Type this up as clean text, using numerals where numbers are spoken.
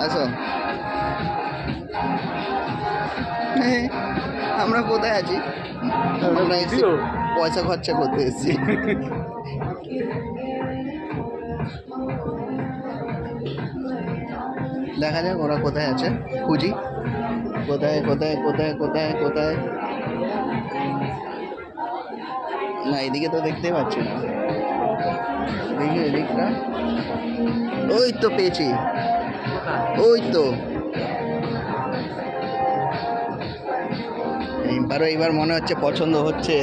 আসো, আমরা কোথায় আছি? আমরা এসেছি পয়সা খরচা করতে এসেছি। দেখা যাক ওরা কোথায় আছে, খুঁজি কোথায় কোথায় কোথায় কোথায় কোথায়। না এদিকে তো দেখতেই পাচ্ছি না, দেখি এদিকটা। ওই তো পেয়েছি, ওই তো। এইবারও এইবার মনে হচ্ছে পছন্দ হচ্ছে।